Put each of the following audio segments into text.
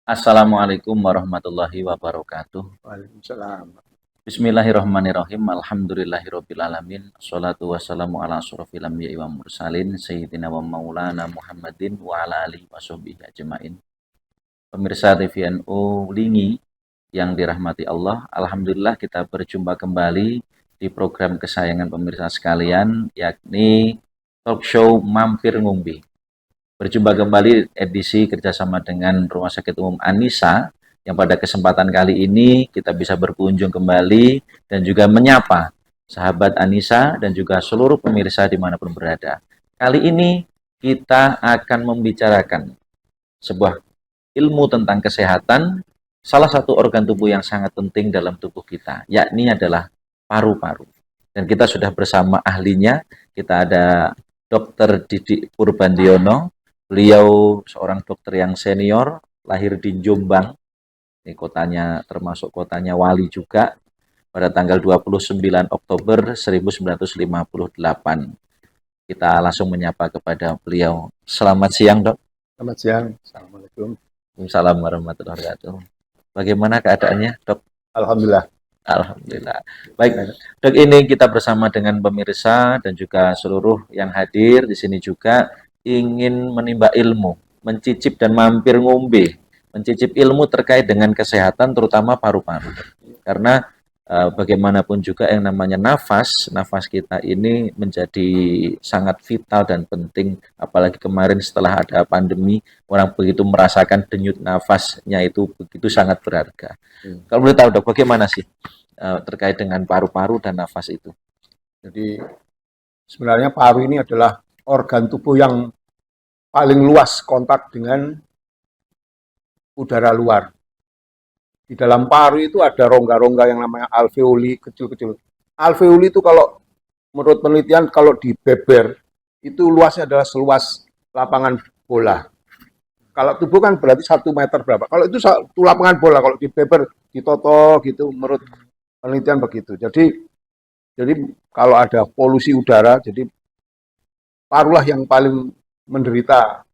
Assalamualaikum warahmatullahi wabarakatuh. Waalaikumsalam. Bismillahirrahmanirrahim. Alhamdulillahirabbil alamin. Assalatu wassalamu ala asyrofil anbiya'i wa mursalin sayyidina wa maulana Muhammadin wa ala alihi washabbihi ajmain. Pemirsa TVNU Lingi yang dirahmati Allah, alhamdulillah kita berjumpa kembali di program kesayangan pemirsa sekalian, yakni talk show Mampir Ngumbi. Berjumpa kembali edisi kerjasama dengan Rumah Sakit Umum Anisa, yang pada kesempatan kali ini kita bisa berkunjung kembali dan juga menyapa sahabat Anisa dan juga seluruh pemirsa dimanapun berada. Kali ini kita akan membicarakan sebuah ilmu tentang kesehatan, salah satu organ tubuh yang sangat penting dalam tubuh kita, yakni adalah paru-paru. Dan kita sudah bersama ahlinya, kita ada Dr. Didik Purbandiono. Beliau seorang dokter yang senior, lahir di Jombang, ini kotanya termasuk kotanya Wali juga, pada tanggal 29 Oktober 1958. Kita langsung menyapa kepada beliau. Selamat siang, Dok. Selamat siang. Assalamualaikum. Waalaikumsalam warahmatullahi wabarakatuh. Bagaimana keadaannya, Dok? Alhamdulillah. Alhamdulillah. Baik, Dok, ini kita bersama dengan pemirsa dan juga seluruh yang hadir di sini juga ingin menimba ilmu, mencicip dan mampir ngombe, mencicip ilmu terkait dengan kesehatan terutama paru-paru. Karena bagaimanapun juga yang namanya nafas kita ini menjadi sangat vital dan penting, apalagi kemarin setelah ada pandemi, orang begitu merasakan denyut nafasnya itu begitu sangat berharga. Kalau boleh tahu, Dok, bagaimana sih terkait dengan paru-paru dan nafas itu? Jadi sebenarnya paru ini adalah organ tubuh yang paling luas kontak dengan udara luar. Di dalam paru itu ada rongga-rongga yang namanya alveoli kecil-kecil. Alveoli itu kalau menurut penelitian kalau dibeber itu luasnya adalah seluas lapangan bola. Kalau tubuh kan berarti 1 meter berapa. Kalau itu satu lapangan bola, kalau dibeber, ditoto gitu, menurut penelitian begitu. Jadi kalau ada polusi udara, jadi parulah yang paling menderita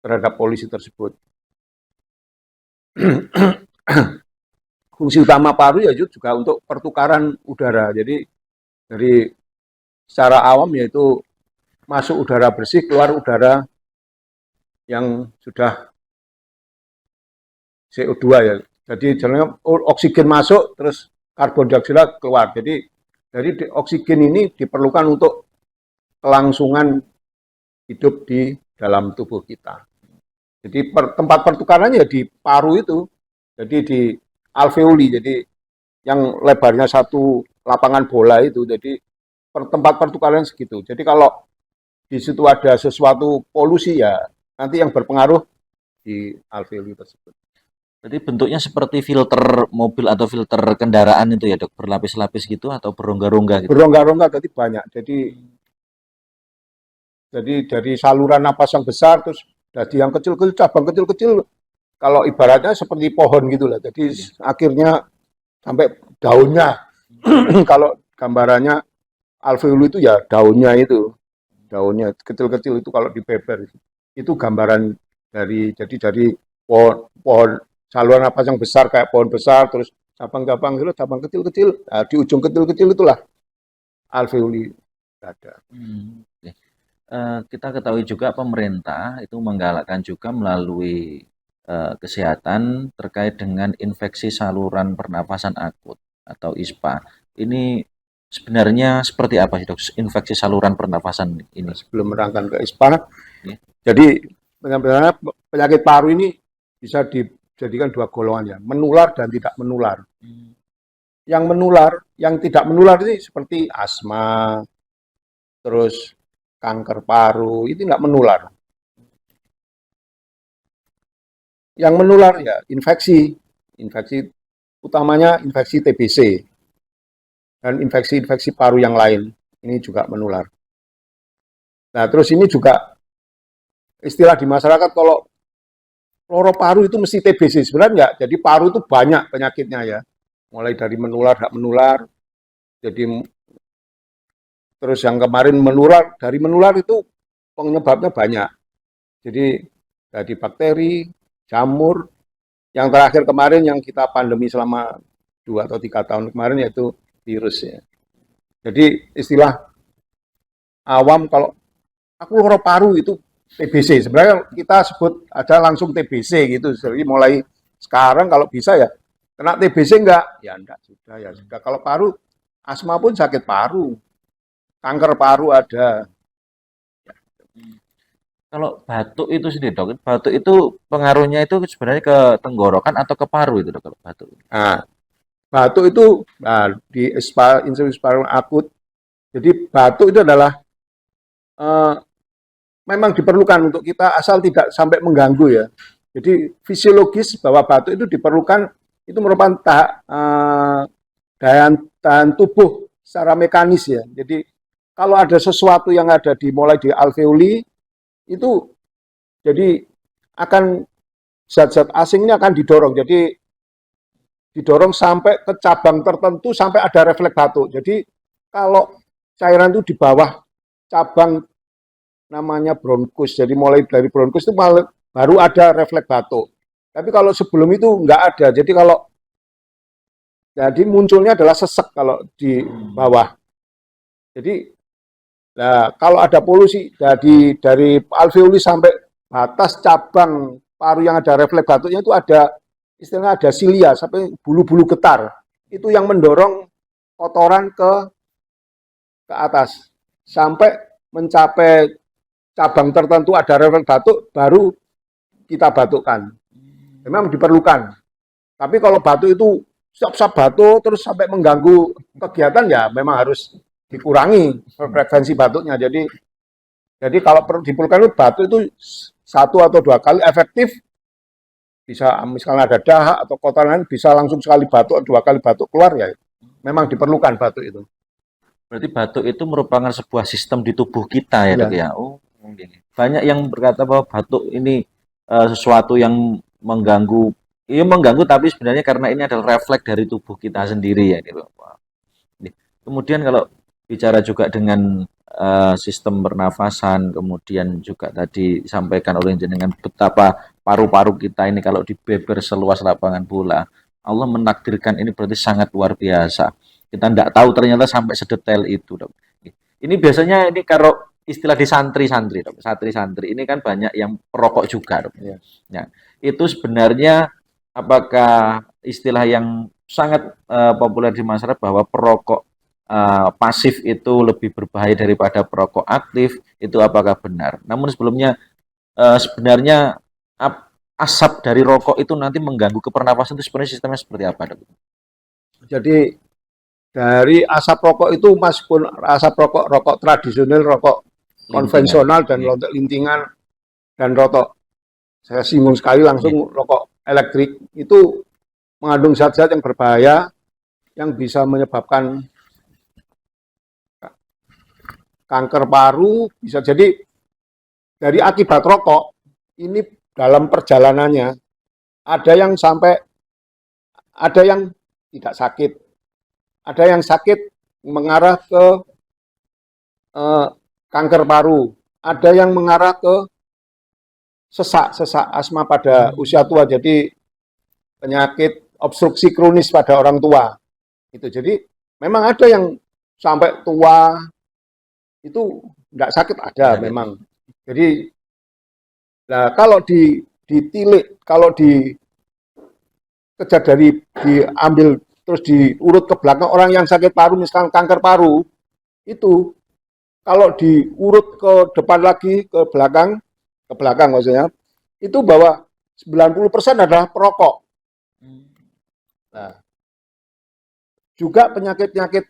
terhadap polusi tersebut. Fungsi utama paru ya juga untuk pertukaran udara. Jadi dari secara awam yaitu masuk udara bersih, keluar udara yang sudah CO2 ya. Jadi jalannya oksigen masuk, terus karbon dioksida keluar. Jadi dari oksigen ini diperlukan untuk kelangsungan hidup di dalam tubuh kita. Jadi tempat pertukarannya di paru itu, jadi di alveoli, jadi yang lebarnya satu lapangan bola itu, jadi tempat pertukaran segitu. Jadi kalau di situ ada sesuatu polusi ya nanti yang berpengaruh di alveoli tersebut. Jadi bentuknya seperti filter mobil atau filter kendaraan itu ya, Dok, berlapis-lapis gitu atau berongga-rongga gitu? Berongga-rongga tadi banyak. Jadi dari saluran napas yang besar terus dari yang kecil-kecil, cabang kecil-kecil, kalau ibaratnya seperti pohon gitu lah. Jadi akhirnya sampai daunnya. Kalau gambarannya alveoli itu ya daunnya itu. Daunnya kecil-kecil itu kalau dibeber. Itu gambaran dari pohon saluran napas yang besar kayak pohon besar, terus cabang-cabang itu, cabang kecil-kecil, nah, di ujung kecil-kecil itulah alveoli ada. Kita ketahui juga pemerintah itu menggalakkan juga melalui kesehatan terkait dengan infeksi saluran pernafasan akut atau ISPA. Ini sebenarnya seperti apa sih, Dok, infeksi saluran pernafasan ini? Sebelum merangkan ke ISPA, Ya. jadi benar-benar penyakit paru ini bisa dijadikan dua golongan ya, menular dan tidak menular. Yang menular, yang tidak menular ini seperti asma, terus kanker paru, itu tidak menular. Yang menular ya infeksi utamanya infeksi TBC dan infeksi-infeksi paru yang lain, ini juga menular. Nah, terus ini juga istilah di masyarakat kalau loro paru itu mesti TBC, sebenarnya enggak. Jadi paru itu banyak penyakitnya ya, mulai dari menular, tidak menular. Jadi terus yang kemarin menular, dari menular itu penyebabnya banyak. Jadi dari bakteri, jamur. Yang terakhir kemarin yang kita pandemi selama 2 atau 3 tahun kemarin yaitu virus ya. Jadi istilah awam kalau aku loro paru itu TBC. Sebenarnya kita sebut aja langsung TBC gitu. Jadi mulai sekarang kalau bisa ya kena TBC enggak? Ya enggak sudah ya sudah. Kalau paru asma pun sakit paru, kanker paru ada. Kalau batuk itu sendiri dok, batuk itu pengaruhnya itu sebenarnya ke tenggorokan atau ke paru itu dok kalau batuk? Nah, batuk itu di insulin akut. Jadi batuk itu adalah eh, memang diperlukan untuk kita asal tidak sampai mengganggu ya. Jadi fisiologis bahwa batuk itu diperlukan itu merupakan daya tahan tubuh secara mekanis ya. Jadi kalau ada sesuatu yang ada mulai di alveoli itu jadi akan zat-zat asing ini akan didorong. Jadi didorong sampai ke cabang tertentu sampai ada refleks batuk. Jadi kalau cairan itu di bawah cabang namanya bronkus. Jadi mulai dari bronkus itu baru ada refleks batuk. Tapi kalau sebelum itu nggak ada. Jadi munculnya adalah sesek kalau di bawah. Jadi kalau ada polusi dari alveoli sampai batas cabang paru yang ada refleks batuknya itu ada istilahnya ada silia sampai bulu-bulu getar. Itu yang mendorong kotoran ke atas sampai mencapai cabang tertentu ada refleks batuk baru kita batukkan. Memang diperlukan. Tapi kalau batuk itu setiap batuk terus sampai mengganggu kegiatan ya memang harus dikurangi frekuensi batuknya. Jadi kalau perlu diperlukan itu batuk itu 1 atau 2 kali efektif bisa misalnya ada dahak atau kotoran bisa langsung sekali batuk 2 kali batuk keluar ya memang diperlukan batuk itu. Berarti batuk itu merupakan sebuah sistem di tubuh kita ya dok Ya. ya. Oh, mungkin. Banyak yang berkata bahwa batuk ini sesuatu yang mengganggu, iya mengganggu tapi sebenarnya karena ini adalah refleks dari tubuh kita sendiri ya gitu. Kemudian kalau bicara juga dengan sistem pernafasan, kemudian juga tadi disampaikan oleh jenengan betapa paru-paru kita ini kalau dibeber seluas lapangan bola, Allah menakdirkan ini berarti sangat luar biasa. Kita tidak tahu ternyata sampai sedetail itu, dok. Ini biasanya ini kalau istilah di santri-santri, dok. Santri-santri ini kan banyak yang perokok juga, dok. Ya. Ya, itu sebenarnya apakah istilah yang sangat populer di masyarakat bahwa perokok pasif itu lebih berbahaya daripada perokok aktif, itu apakah benar? Namun sebelumnya sebenarnya asap dari rokok itu nanti mengganggu ke pernapasan itu sebenarnya sistemnya seperti apa, dok? Jadi dari asap rokok itu meskipun asap rokok tradisional, rokok Lintingan. konvensional dan Iya. lintingan dan rokok saya singgung sekali langsung Iya. rokok elektrik itu mengandung zat-zat yang berbahaya yang bisa menyebabkan kanker paru, bisa jadi dari akibat rokok ini dalam perjalanannya ada yang tidak sakit, ada yang sakit mengarah ke kanker paru, ada yang mengarah ke sesak asma pada usia tua, jadi penyakit obstruksi kronis pada orang tua. Itu jadi memang ada yang sampai tua itu nggak sakit ada memang. Jadi kalau ditilik, kalau dikejar diambil terus diurut ke belakang orang yang sakit paru, misalkan kanker paru, itu kalau diurut ke depan lagi ke belakang maksudnya, itu bahwa 90% adalah perokok. Nah, juga penyakit-penyakit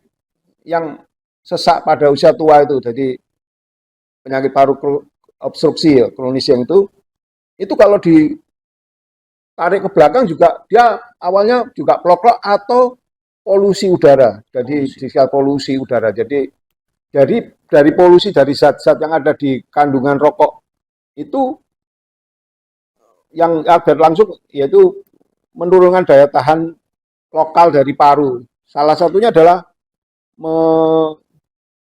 yang sesak pada usia tua itu, jadi penyakit paru obstruksi ya, kronis yang itu kalau ditarik ke belakang juga dia awalnya juga pelok atau polusi udara. Jadi jika polusi udara. Jadi dari polusi dari zat-zat yang ada di kandungan rokok itu yang ada langsung yaitu menurunkan daya tahan lokal dari paru. Salah satunya adalah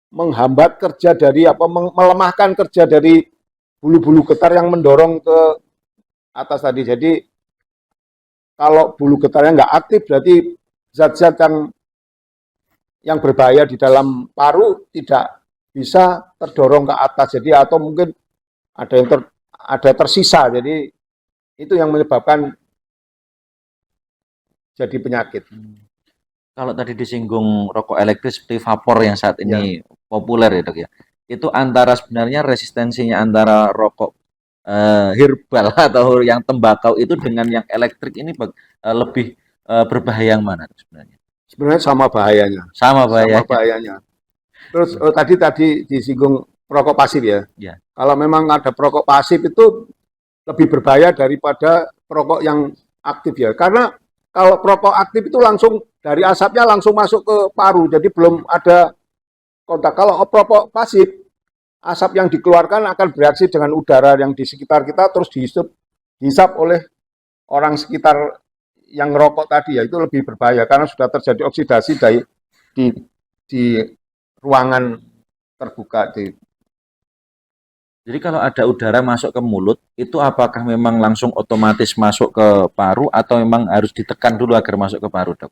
menghambat kerja dari melemahkan kerja dari bulu-bulu getar yang mendorong ke atas tadi. Jadi kalau bulu getahnya nggak aktif, berarti zat-zat yang berbahaya di dalam paru tidak bisa terdorong ke atas. Jadi atau mungkin ada tersisa. Jadi itu yang menyebabkan jadi penyakit. Kalau tadi disinggung rokok elektrik seperti vapor yang saat ini populer ya dok ya, itu antara sebenarnya resistensinya antara rokok herbal atau yang tembakau itu dengan yang elektrik ini lebih berbahaya yang mana sebenarnya? Sebenarnya sama bahayanya. Sama Sama bahayanya. bahayanya. Terus tadi disinggung perokok pasif ya. Ya. Kalau memang ada perokok pasif itu lebih berbahaya daripada perokok yang aktif ya. Karena kalau perokok aktif itu langsung dari asapnya langsung masuk ke paru, jadi belum ada kontak. Kalau perokok pasif, asap yang dikeluarkan akan bereaksi dengan udara yang di sekitar kita, terus dihisap oleh orang sekitar yang ngerokok tadi, ya itu lebih berbahaya karena sudah terjadi oksidasi di ruangan terbuka. Jadi kalau ada udara masuk ke mulut, itu apakah memang langsung otomatis masuk ke paru atau memang harus ditekan dulu agar masuk ke paru, dok?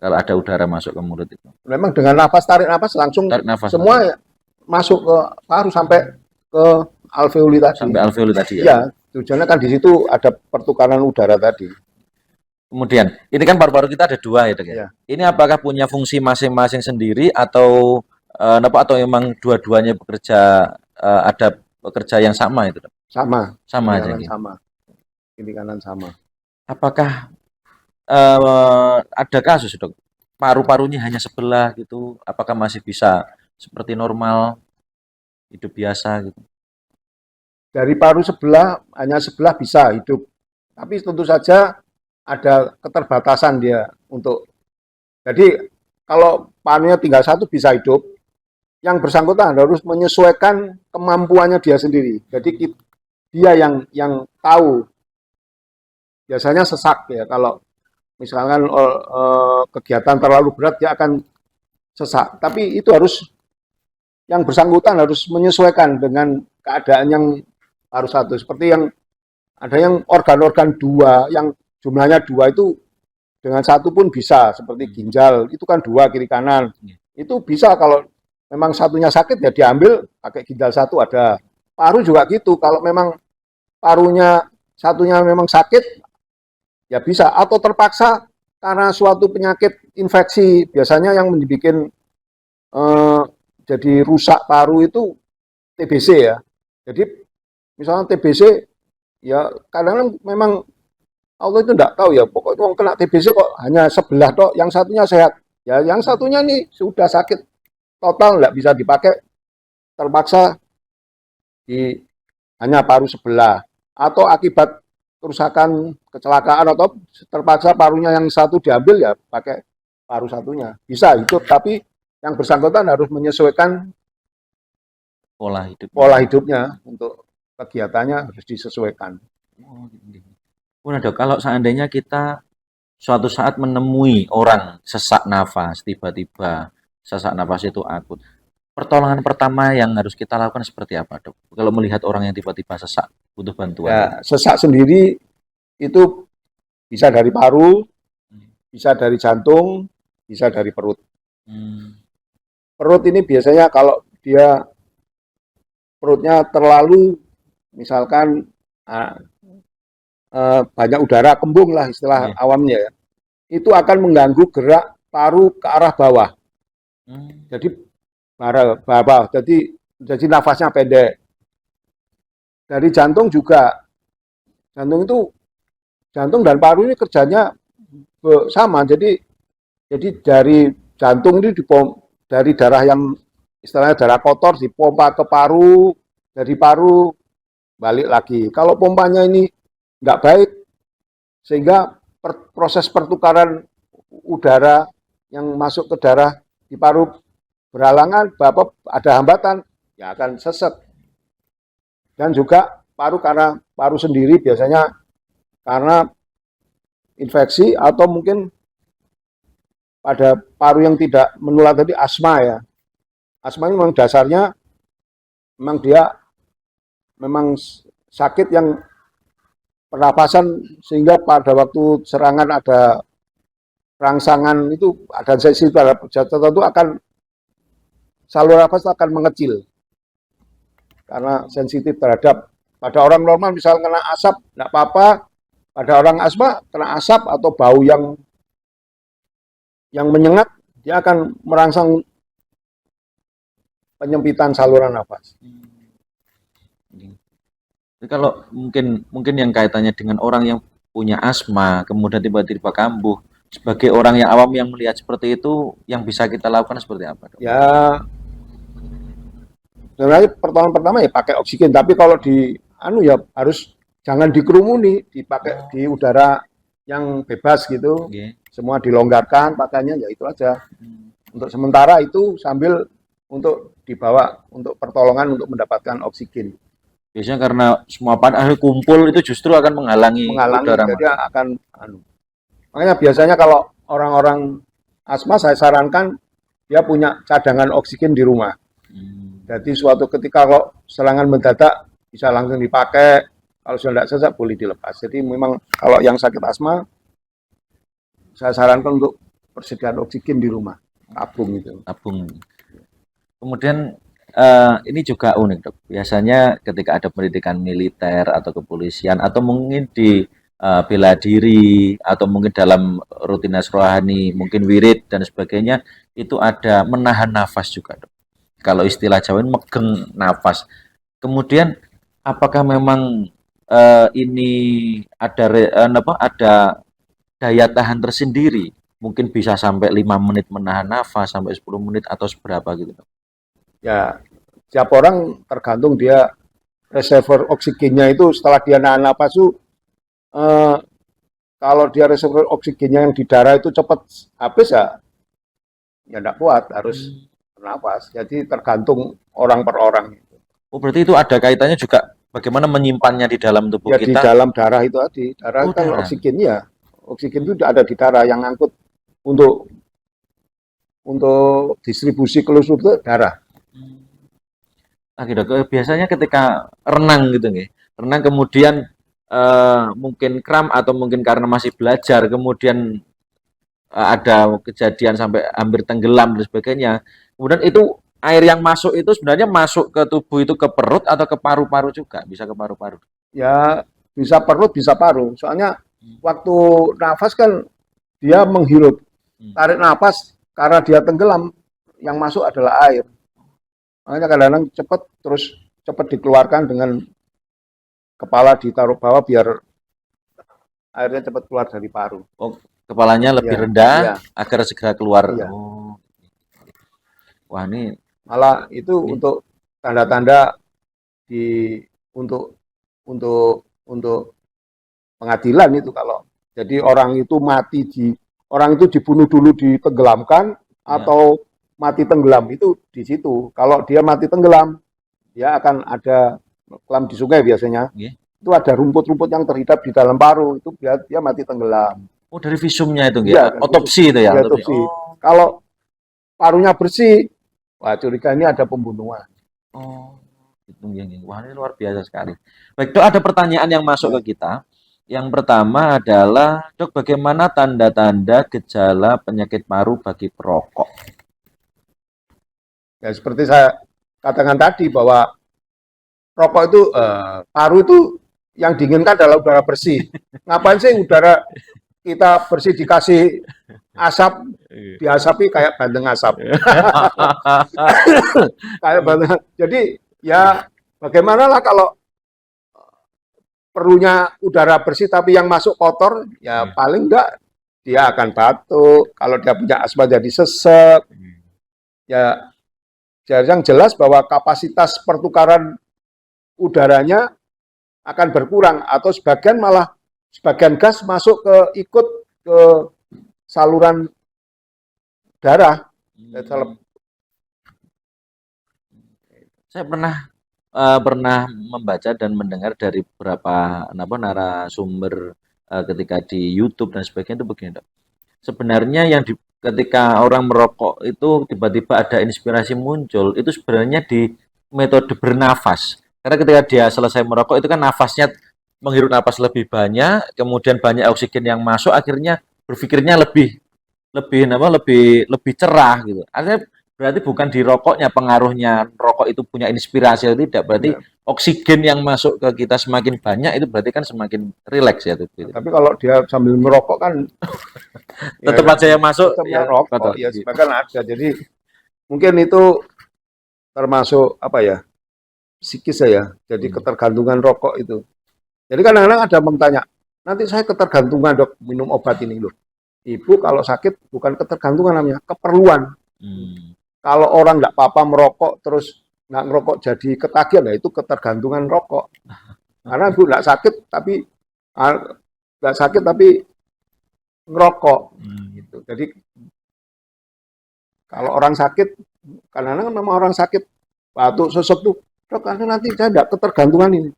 Kalau ada udara masuk ke mulut itu. Memang dengan tarik nafas langsung Tarik nafas semua ya, masuk ke paru sampai ke alveoli tadi. Sampai alveoli tadi ya. Ya, tujuannya kan di situ ada pertukaran udara tadi. Kemudian, ini kan paru-paru kita ada dua ya, dok ya. Ya. Ini apakah punya fungsi masing-masing sendiri atau memang dua-duanya bekerja ada bekerja yang sama itu, dok? Sama. Sama Kiri aja kanan gitu. sama. Kiri kanan sama. Apakah ada kasus, dok, paru-parunya hanya sebelah gitu, apakah masih bisa seperti normal, hidup biasa gitu? Dari paru sebelah, hanya sebelah bisa hidup. Tapi tentu saja ada keterbatasan dia untuk. Jadi kalau parunya tinggal satu bisa hidup, yang bersangkutan harus menyesuaikan kemampuannya dia sendiri. Jadi dia yang tahu. Biasanya sesak ya, kalau misalkan kegiatan terlalu berat dia akan sesak. Tapi itu harus yang bersangkutan harus menyesuaikan dengan keadaan yang harus satu. Seperti yang ada yang organ-organ dua, yang jumlahnya dua itu dengan satu pun bisa. Seperti ginjal, itu kan dua kiri kanan. Itu bisa kalau memang satunya sakit ya diambil pakai ginjal satu ada. Paru juga gitu, kalau memang parunya satunya memang sakit, ya bisa. Atau terpaksa karena suatu penyakit infeksi, biasanya yang membuat jadi rusak paru itu TBC ya. Jadi misalnya TBC, ya kadang-kadang memang Allah itu enggak tahu ya, pokoknya orang kena TBC kok hanya sebelah tok, yang satunya sehat. Ya yang satunya nih sudah sakit total, enggak bisa dipakai, terpaksa hanya paru sebelah. Atau akibat kerusakan, kecelakaan, atau terpaksa parunya yang satu diambil, ya pakai paru satunya. Bisa hidup, tapi yang bersangkutan harus menyesuaikan pola hidupnya untuk kegiatannya harus disesuaikan. Nah, dok, kalau seandainya kita suatu saat menemui orang sesak nafas, tiba-tiba sesak nafas itu akut, pertolongan pertama yang harus kita lakukan seperti apa, dok? Kalau melihat orang yang tiba-tiba sesak, butuh bantuan. Ya, sesak sendiri itu bisa dari paru, bisa dari jantung, bisa dari perut. Perut ini biasanya kalau dia perutnya terlalu, misalkan banyak udara, kembung lah istilah awamnya ya, itu akan mengganggu gerak paru ke arah bawah. Jadi bawah, jadi nafasnya pendek. Dari jantung juga, jantung dan paru ini kerjanya sama. Jadi dari jantung ini dari darah yang istilahnya darah kotor dipompa ke paru, dari paru balik lagi. Kalau pompanya ini nggak baik, sehingga proses pertukaran udara yang masuk ke darah di paru berhalangan, bapak ada hambatan, ya akan sesek. Dan juga karena paru sendiri biasanya karena infeksi atau mungkin pada paru yang tidak menular tadi, asma ya. Asma ini memang dasarnya memang dia memang sakit yang pernapasan, sehingga pada waktu serangan ada rangsangan itu ada sesi tertentu akan saluran nafas akan mengecil karena sensitif terhadap, pada orang normal misal kena asap tidak apa-apa, pada orang asma kena asap atau bau yang menyengat dia akan merangsang penyempitan saluran nafas. Jadi kalau mungkin yang kaitannya dengan orang yang punya asma kemudian tiba-tiba kambuh, sebagai orang yang awam yang melihat seperti itu, yang bisa kita lakukan seperti apa, Dok? Ya sebenarnya pertolongan pertama ya pakai oksigen, tapi kalau di ya harus jangan dikerumuni, dipakai di udara yang bebas gitu. Okay. Semua dilonggarkan pakainya, ya itu aja. Untuk sementara itu sambil untuk dibawa untuk pertolongan untuk mendapatkan oksigen. Biasanya karena semua panas kumpul itu justru akan menghalangi udara jadi akan makanya biasanya kalau orang-orang asma saya sarankan dia punya cadangan oksigen di rumah. Jadi suatu ketika kok serangan mendadak bisa langsung dipakai, kalau sudah tidak sesak boleh dilepas. Jadi memang kalau yang sakit asma saya sarankan untuk persediaan oksigen di rumah, tabung itu. Tabung. Kemudian ini juga unik, Dok. Biasanya ketika ada pendidikan militer atau kepolisian atau mungkin di bela diri atau mungkin dalam rutinitas rohani, mungkin wirid dan sebagainya, itu ada menahan nafas juga, Dok. Kalau istilah Jawa ini megeng nafas. Kemudian apakah memang ini ada daya tahan tersendiri? Mungkin bisa sampai 5 menit menahan nafas, sampai 10 menit atau seberapa gitu, Dok? Ya, setiap orang tergantung dia reservoir oksigennya itu setelah dia nahan napas itu kalau dia reservoir oksigennya yang di darah itu cepat habis ya tidak kuat, harus bernafas. Jadi tergantung orang per orang. Oh, berarti itu ada kaitannya juga bagaimana menyimpannya di dalam tubuh ya, kita? Di dalam darah itu tadi. Darah kan darah. Oksigennya. Oksigen itu ada di darah yang ngangkut untuk distribusi ke seluruh darah. Dok, biasanya ketika renang gitu nih, renang kemudian mungkin kram atau mungkin karena masih belajar, kemudian ada kejadian sampai hampir tenggelam dan sebagainya. Kemudian itu air yang masuk itu sebenarnya masuk ke tubuh itu ke perut atau ke paru-paru juga, bisa ke paru-paru? Ya bisa perut bisa paru. Soalnya waktu nafas kan dia menghirup, tarik nafas karena dia tenggelam, yang masuk adalah air. Makanya kadang-kadang cepat dikeluarkan dengan kepala ditaruh bawah biar airnya cepat keluar dari paru. Oh, kepalanya lebih rendah agar segera keluar. Oh. Wah, ini malah itu untuk tanda-tanda untuk pengadilan itu, kalau jadi orang itu dibunuh dulu ditenggelamkan atau mati tenggelam itu di situ. Kalau dia mati tenggelam, dia akan ada kelam di sungai biasanya. Itu ada rumput-rumput yang terhidap di dalam paru, itu dia mati tenggelam. Oh, dari visumnya itu ya? Otopsi itu ya? Otopsi. Kalau parunya bersih, wah curiga ini ada pembunuhan. Oh, itu wah ini luar biasa sekali. Baik, Dok, ada pertanyaan yang masuk ke kita. Yang pertama adalah, Dok, bagaimana tanda-tanda gejala penyakit paru bagi perokok? Ya seperti saya katakan tadi bahwa rokok itu paru itu yang diinginkan adalah udara bersih. Ngapain sih udara kita bersih dikasih asap, diasapi kayak bandeng asap. Kayak bandeng. Jadi ya bagaimana lah kalau perlunya udara bersih tapi yang masuk kotor, ya paling enggak dia akan batuk. Kalau dia punya asma jadi sesek. Ya yang jelas bahwa kapasitas pertukaran udaranya akan berkurang atau sebagian gas masuk ikut ke saluran darah. Saya pernah membaca dan mendengar dari beberapa narasumber ketika di YouTube dan sebagainya itu begini, Dok. Sebenarnya ketika orang merokok itu tiba-tiba ada inspirasi muncul, itu sebenarnya di metode bernafas. Karena ketika dia selesai merokok itu kan nafasnya menghirup napas lebih banyak, kemudian banyak oksigen yang masuk, akhirnya berpikirnya lebih lebih apa lebih lebih cerah gitu. Artinya berarti bukan di rokoknya pengaruhnya, rokok itu punya inspirasi atau tidak, berarti Ya. oksigen yang masuk ke kita semakin banyak itu berarti kan semakin rileks ya tuh. Nah, Gitu. tapi kalau dia sambil merokok kan ya Tetap aja yang masuk tetap ya merokok kotor. ya sebagian ada. Jadi mungkin itu termasuk apa ya, psikis saya. Jadi Hmm. ketergantungan rokok itu. Jadi kadang-kadang ada yang bertanya, nanti saya ketergantungan dok minum obat ini loh. Ibu kalau sakit bukan ketergantungan namanya, keperluan. Hmm. Kalau orang nggak apa-apa merokok terus nggak ngerokok jadi ketagihan, nah itu ketergantungan rokok. Karena ibu nggak sakit tapi ngerokok. Hmm. Gitu. Jadi kalau orang sakit, kadang-kadang memang orang sakit batuk sesek tuh, dok karena nanti saya nggak ketergantungan ini.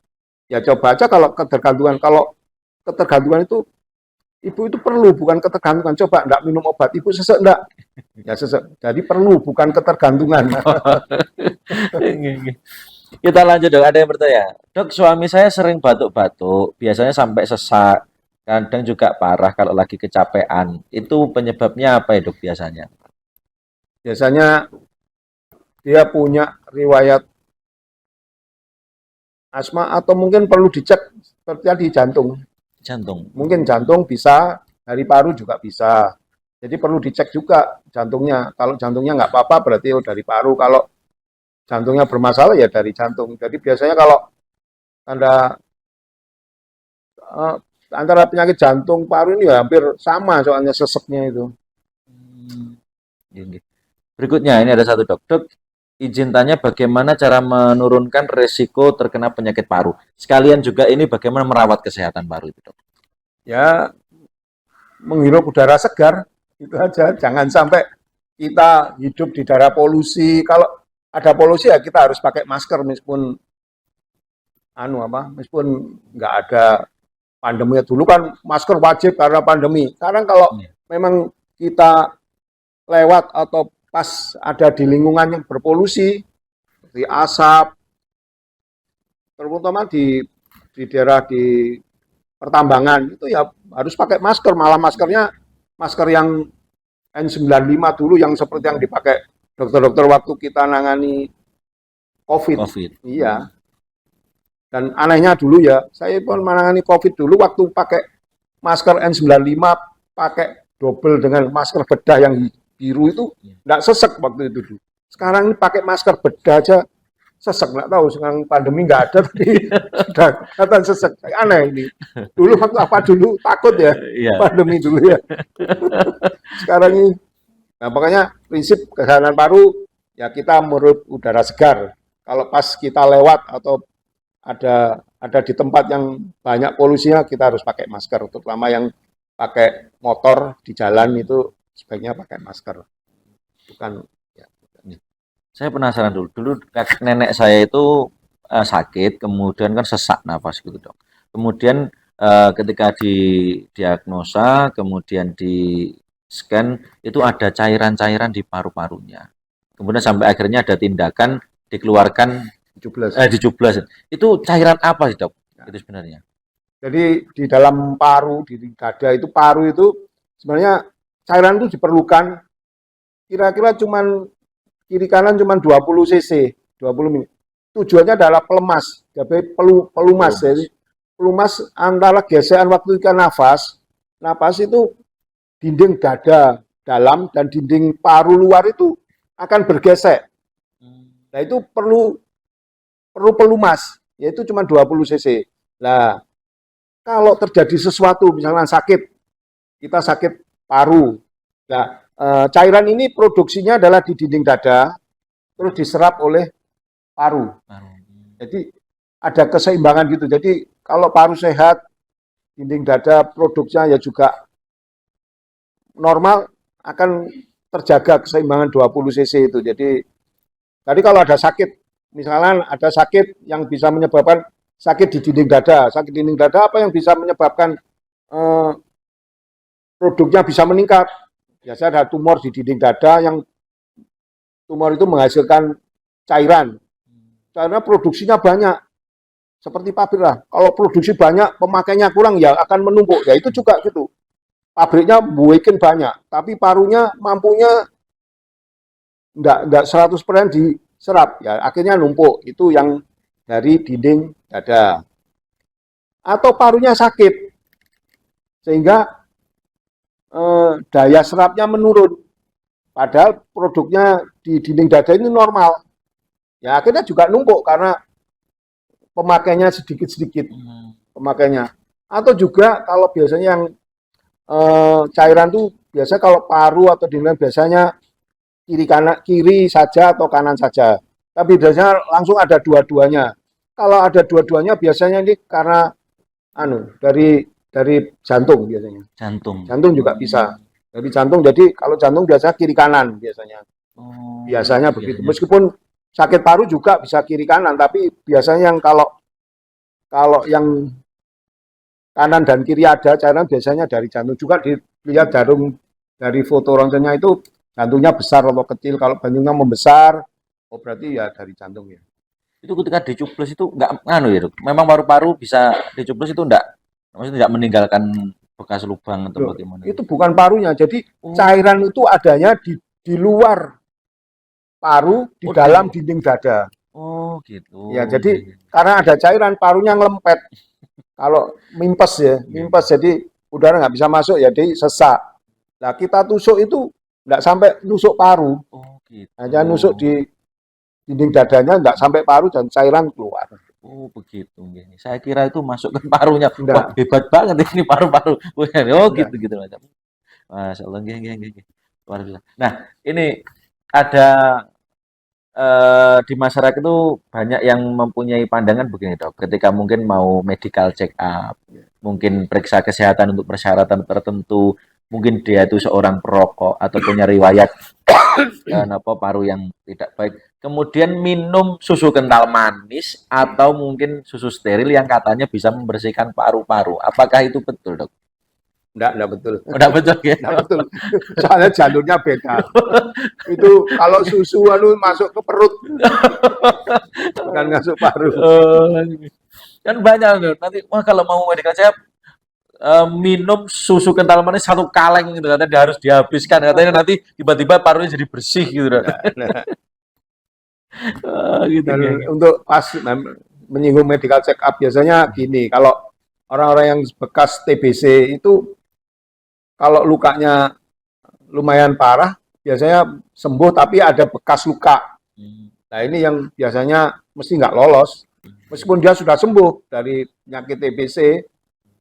Ya coba aja kalau ketergantungan. Kalau ketergantungan itu ibu itu perlu bukan ketergantungan. Coba enggak minum obat, ibu sesek enggak? Ya sesek. Jadi perlu bukan ketergantungan. Kita lanjut dok. Ada yang bertanya, dok suami saya sering batuk-batuk, biasanya sampai sesak, kadang juga parah kalau lagi kecapean. Itu penyebabnya apa ya dok biasanya? Biasanya dia punya riwayat asma atau mungkin perlu dicek seperti di jantung. Jantung. Mungkin jantung bisa, dari paru juga bisa. Jadi perlu dicek juga jantungnya. Kalau jantungnya nggak apa-apa berarti dari paru. Kalau jantungnya bermasalah ya dari jantung. Jadi biasanya kalau ada eh, antara penyakit jantung paru ini ya hampir sama soalnya seseknya itu. Hmm. Ini. Berikutnya ini ada satu dok. Dok, izin tanya bagaimana cara menurunkan resiko terkena penyakit paru. Sekalian juga ini bagaimana merawat kesehatan paru itu dok. Ya menghirup udara segar itu aja. Jangan sampai kita hidup di daerah polusi. Kalau ada polusi ya kita harus pakai masker meskipun nggak ada pandemi. Dulu kan masker wajib karena pandemi. Sekarang kalau Iya. memang kita lewat atau pas ada di lingkungan yang berpolusi, di asap, terutama di daerah di pertambangan itu ya harus pakai masker. Malah maskernya masker yang N95 dulu yang seperti yang dipakai dokter-dokter waktu kita nangani COVID. COVID. Iya. Dan anehnya dulu ya, saya pun menangani COVID dulu waktu pakai masker N95 pakai double dengan masker bedah yang biru itu nggak sesek waktu itu dulu. Sekarang ini pakai masker bedah aja sesek, nggak tahu sekarang pandemi nggak ada tapi sudah kelihatan sesek. Aneh ini. Dulu waktu apa dulu takut ya Iya. pandemi dulu ya. Sekarang ini, nah makanya prinsip kesehatan paru ya kita menghirup udara segar. Kalau pas kita lewat atau ada di tempat yang banyak polusinya kita harus pakai masker. Terutama yang pakai motor di jalan itu sebaiknya pakai masker. Bukan ya. Saya penasaran dulu. Dulu kakek nenek saya itu sakit, kemudian kan sesak nafas gitu dok. Kemudian ketika didiagnosa, kemudian di scan itu ada cairan-cairan di paru-parunya. Kemudian sampai akhirnya ada tindakan dikeluarkan 17. dicublas. Itu cairan apa sih dok? Itu sebenarnya. Jadi di dalam paru, di dada itu paru itu sebenarnya cairan itu diperlukan kira-kira cuman kiri kanan cuman 20 cc, 20 ml. Tujuannya adalah pelemas, jadi pelumas. Jadi pelumas antara gesekan waktu kita nafas itu dinding dada dalam dan dinding paru luar itu akan bergesek. Nah itu perlu pelumas, yaitu cuma 20 cc. Nah kalau terjadi sesuatu misalnya kita sakit paru. Nah, cairan ini produksinya adalah di dinding dada, terus diserap oleh paru. Jadi ada keseimbangan gitu. Jadi kalau paru sehat, dinding dada produksinya ya juga normal, akan terjaga keseimbangan 20 cc itu. Jadi tadi kalau ada sakit, misalnya ada sakit yang bisa menyebabkan sakit di dinding dada. Sakit dinding dada apa yang bisa menyebabkan produknya bisa meningkat? Biasanya ada tumor di dinding dada yang tumor itu menghasilkan cairan. Karena produksinya banyak. seperti pabrik lah. Kalau produksi banyak, pemakainya kurang ya akan menumpuk. Ya itu juga gitu. Pabriknya bikin banyak, tapi parunya mampunya enggak 100% diserap. Ya akhirnya numpuk. Itu yang dari dinding dada. Atau parunya sakit sehingga daya serapnya menurun. Padahal produknya di dinding dada ini normal. Ya akhirnya juga numpuk karena pemakainya sedikit-sedikit pemakainya. Atau juga kalau biasanya yang cairan tuh biasa kalau paru atau dinding biasanya kiri saja atau kanan saja. Tapi biasanya langsung ada dua-duanya. Kalau ada dua-duanya biasanya ini karena dari jantung biasanya. Jantung juga bisa. Dari jantung, jadi kalau jantung biasanya kiri kanan biasanya. Biasanya begitu. Meskipun sakit paru juga bisa kiri kanan, tapi biasanya yang kalau yang kanan dan kiri ada cairan biasanya dari jantung. Juga dilihat dari foto ronsennya itu jantungnya besar atau kecil. Kalau jantungnya membesar, oh berarti ya dari jantung ya. Itu ketika dicublos itu enggak ya, Dok. Memang paru-paru bisa dicublos itu enggak? Maksudnya tidak meninggalkan bekas lubang atau bagaimana? Itu bukan parunya. Jadi cairan itu adanya di luar paru, di dalam dinding dada. Oh gitu. Ya, jadi karena ada cairan, parunya ngelempet. Kalau mimpes ya, mimpes jadi udara nggak bisa masuk ya, jadi sesak. Nah kita tusuk itu nggak sampai nusuk paru, hanya nusuk di dinding dadanya, nggak sampai paru dan cairan keluar. Oh begitu. Saya kira itu masuk ke parunya. Wah hebat banget ini paru-paru. Oh gitu macam. Masya Allah, luar biasa. Nah ini ada di masyarakat itu banyak yang mempunyai pandangan begini dok, ketika mungkin mau medical check up, mungkin periksa kesehatan untuk persyaratan tertentu, mungkin dia itu seorang perokok atau punya riwayat paru yang tidak baik, kemudian minum susu kental manis atau mungkin susu steril yang katanya bisa membersihkan paru-paru, apakah itu betul dok? Enggak betul. Enggak betul ya? Enggak betul. Soalnya jalurnya beda. Itu kalau susu masuk ke perut. Bukan masuk paru. Kan banyak nanti kalau mau medical check minum susu kental manis 1 kaleng gitu katanya harus dihabiskan, katanya nanti tiba-tiba parunya jadi bersih gitu. Gitu. Dan untuk pas menyinggung medical check up biasanya gini, kalau orang-orang yang bekas TBC itu kalau lukanya lumayan parah, biasanya sembuh tapi ada bekas luka. Nah ini yang biasanya mesti nggak lolos. Meskipun dia sudah sembuh dari penyakit TBC,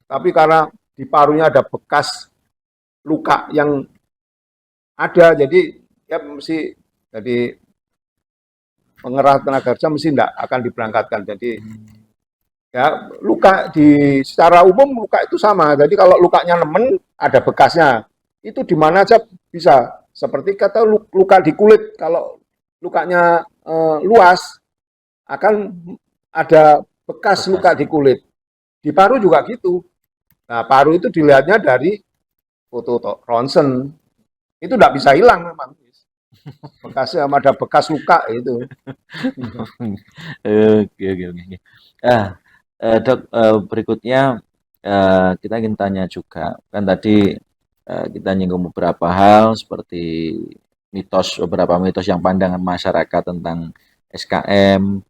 tapi karena di parunya ada bekas luka yang ada, jadi ya mesti jadi pengerah tenaga kerja mesti nggak akan diberangkatkan. Jadi ya luka secara umum luka itu sama. Jadi kalau lukanya nemen ada bekasnya, itu di mana aja bisa. Seperti kata luka di kulit, kalau lukanya luas akan ada bekas luka di kulit. Di paru juga gitu. Nah paru itu dilihatnya dari foto ronsen, itu nggak bisa hilang memang. Bekasnya ada bekas luka itu. Oke. Dok, berikutnya kita ingin tanya juga, kan tadi kita nyinggung beberapa hal seperti beberapa mitos yang pandangan masyarakat tentang SKM,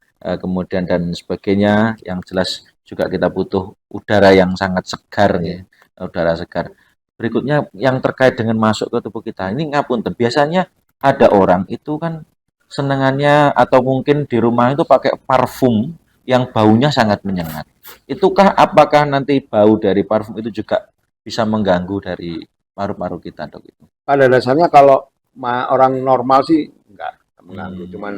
kemudian dan sebagainya, yang jelas juga kita butuh udara yang sangat segar ya, udara segar. Berikutnya yang terkait dengan masuk ke tubuh kita, ini ngapunten, biasanya ada orang itu kan senengannya atau mungkin di rumah itu pakai parfum yang baunya sangat menyengat. Itukah apakah nanti bau dari parfum itu juga bisa mengganggu dari paru-paru kita dok itu? Pada dasarnya kalau orang normal sih enggak mengganggu, cuman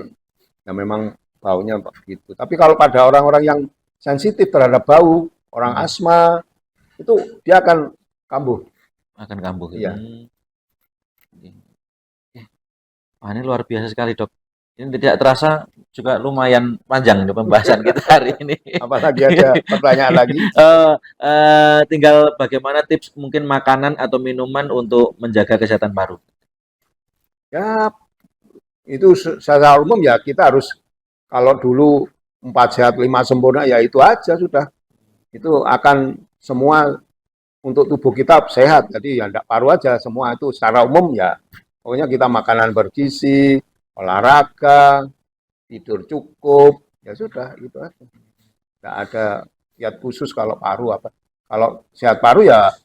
ya memang baunya begitu. Tapi kalau pada orang-orang yang sensitif terhadap bau, orang asma, itu dia akan kambuh. Akan kambuh. Iya. Wah, ini luar biasa sekali dok. Ini tidak terasa juga lumayan panjang pembahasan kita hari ini. Apalagi ada pertanyaan lagi? Tinggal bagaimana tips mungkin makanan atau minuman untuk menjaga kesehatan paru? Ya, itu secara umum ya kita harus, kalau dulu 4 sehat 5 sempurna, ya itu aja sudah. Itu akan semua untuk tubuh kita sehat. Jadi ya enggak paru aja, semua itu secara umum ya. Pokoknya kita makanan bergizi, olahraga, tidur cukup, ya sudah itu aja. Enggak ada kiat khusus kalau paru apa. Kalau sehat paru ya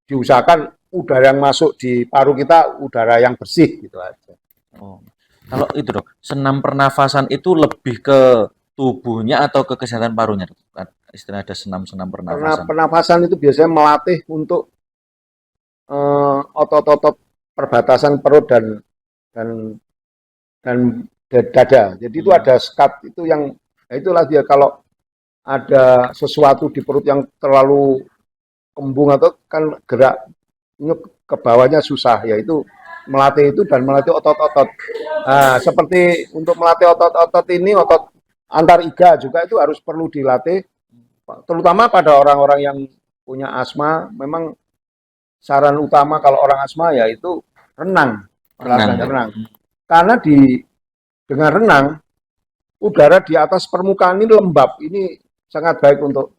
diusahakan udara yang masuk di paru kita udara yang bersih gitu aja. Oh. Kalau itu dok, senam pernafasan itu lebih ke tubuhnya atau ke kesehatan parunya dok? Istilah ada senam-senam Karena pernafasan. pernafasan itu biasanya melatih untuk otot-otot perbatasan perut dan dan dada. Jadi itu ada skat itu yang nah itulah dia kalau ada sesuatu di perut yang terlalu kembung atau kan gerak ke bawahnya susah, yaitu melatih itu dan melatih otot-otot. Nah, seperti untuk melatih otot-otot ini, otot antar iga juga itu harus perlu dilatih, terutama pada orang-orang yang punya asma. Memang saran utama kalau orang asma yaitu renang, olahraga renang. Karena dengan renang udara di atas permukaan ini lembab, ini sangat baik untuk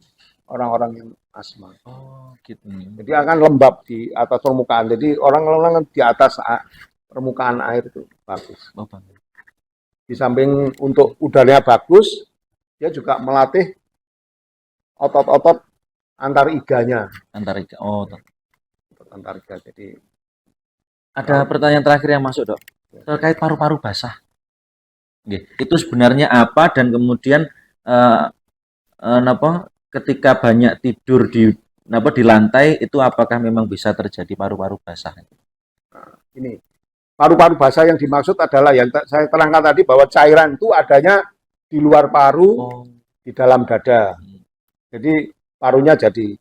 orang-orang yang asma. Oh, gitu. Jadi akan lembab di atas permukaan. Jadi orang-orang di atas permukaan air itu bagus. Oh, bagus. Di samping untuk udaranya bagus, dia juga melatih otot-otot antar iganya. Antar iga. Oh, Antar iga. Jadi ada pertanyaan terakhir yang masuk dok, terkait paru-paru basah. Itu sebenarnya apa dan kemudian ketika banyak tidur di lantai itu apakah memang bisa terjadi paru-paru basah? Nah, ini paru-paru basah yang dimaksud adalah yang saya terangkan tadi bahwa cairan itu adanya di luar paru, di dalam dada. Jadi parunya jadi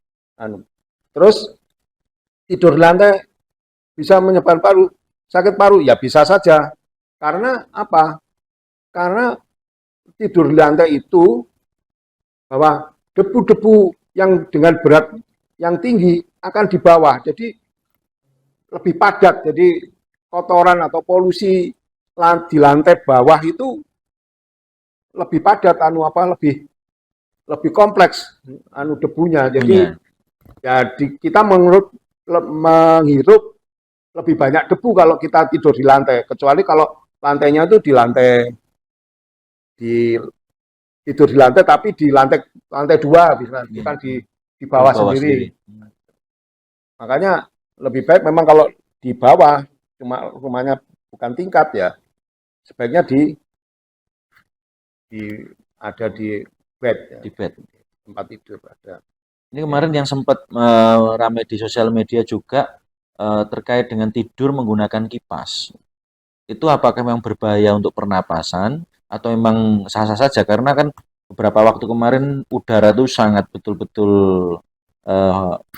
terus tidur di lantai bisa menyebabkan sakit paru, ya bisa saja. Karena apa? Karena tidur di lantai itu bahwa debu-debu yang dengan berat yang tinggi akan di bawah, jadi lebih padat. Jadi kotoran atau polusi di lantai bawah itu lebih padat, lebih kompleks debunya. Jadi ya kita menghirup lebih banyak debu kalau kita tidur di lantai, kecuali kalau lantainya itu tidur di lantai tapi di lantai 2 bisa, bukan di bawah sendiri. Makanya lebih baik memang kalau di bawah, cuma rumahnya bukan tingkat ya, sebaiknya ada di bed ya. Di bed, tempat tidur ada. Ini kemarin yang sempat ramai di sosial media juga terkait dengan tidur menggunakan kipas. Itu apakah memang berbahaya untuk pernapasan atau memang sah-sah saja? Karena kan beberapa waktu kemarin udara itu sangat betul-betul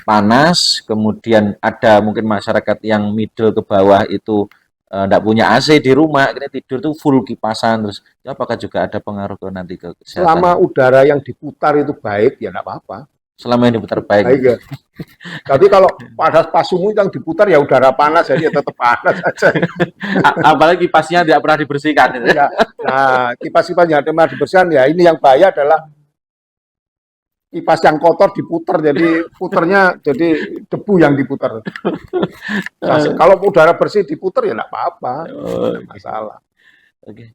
panas, kemudian ada mungkin masyarakat yang middle ke bawah itu tidak punya AC di rumah, ini tidur tuh full kipasan, terus apakah juga ada pengaruh ke nanti ke kesehatan? Selama udara yang diputar itu baik, ya tidak apa-apa. Selama yang diputar baik. Ya. Tapi kalau pada pasungmu yang diputar ya udara panas, jadi ya tetap panas saja. Apalagi kipasnya tidak pernah dibersihkan. Ya. Nah, kipas-kipas yang tidak pernah dibersihkan, ya ini yang bahaya adalah kipas yang kotor diputar, jadi puternya jadi debu yang diputar. Nah, kalau udara bersih diputar ya tidak apa-apa, tidak masalah. Oke.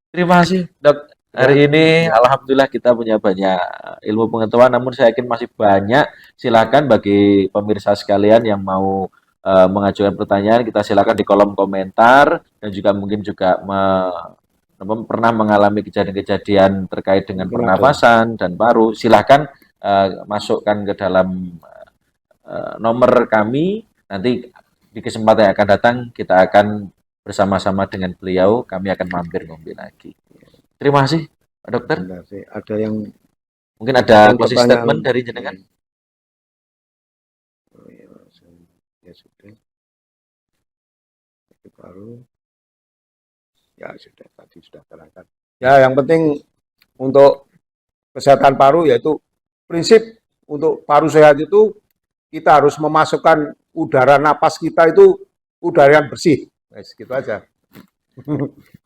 Terima kasih dok. Hari ini alhamdulillah kita punya banyak ilmu pengetahuan, namun saya yakin masih banyak. Silakan bagi pemirsa sekalian yang mau mengajukan pertanyaan, kita silakan di kolom komentar, dan juga mungkin juga pernah mengalami kejadian-kejadian terkait dengan pernafasan dan paru. Silakan masukkan ke dalam nomor kami. Nanti di kesempatan yang akan datang kita akan bersama-sama dengan beliau, kami akan mampir ngombe lagi. Terima kasih, Pak Dokter. Ada yang mungkin ada closing statement dari jenengan? Ya sudah. Baru. Ya sudah, tadi sudah terangkan. Ya, yang penting untuk kesehatan paru yaitu prinsip untuk paru sehat itu kita harus memasukkan udara napas kita itu udara yang bersih. Gitu aja.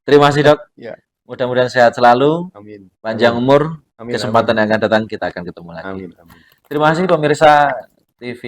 Terima kasih dok. Ya. Mudah-mudahan sehat selalu, Amin. panjang Amin. umur, Amin. kesempatan Amin. yang akan datang kita akan ketemu lagi. Amin. Amin. Terima kasih pemirsa TV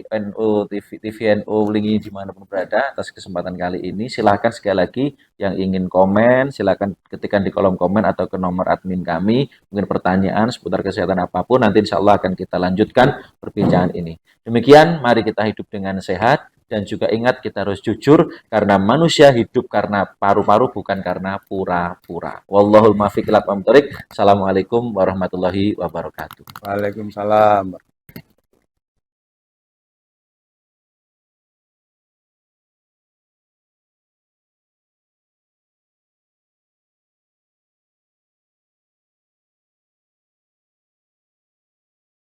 NU, TV NU Ulingi dimanapun berada atas kesempatan kali ini. Silahkan sekali lagi yang ingin komen, silahkan ketikkan di kolom komen atau ke nomor admin kami. Mungkin pertanyaan seputar kesehatan apapun, nanti insya Allah akan kita lanjutkan perbincangan ini. Demikian, mari kita hidup dengan sehat. Dan juga ingat kita harus jujur karena manusia hidup karena paru-paru bukan karena pura-pura. Wallahul muwaffiq ila aqwamit thoriq. Assalamualaikum warahmatullahi wabarakatuh. Waalaikumsalam.